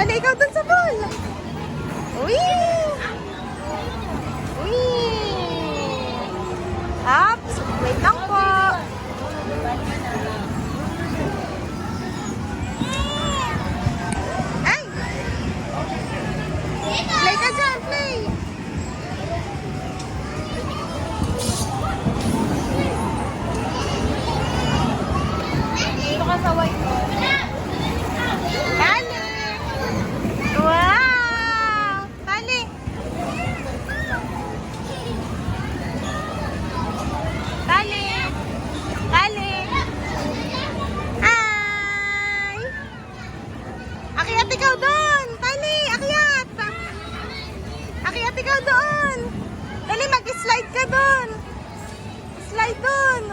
Tali, ikaw dun sa pool. Uy! Uy! Ups! Wait lang po. Ay! Play ka dyan, play! Dito ka sa white. Tali! Wow! Tali! Tali! Tali! Hi! Akyat ikaw doon! Tali! Akyat! Akyat ikaw doon! Tali, mag-slide ka doon! Slide doon!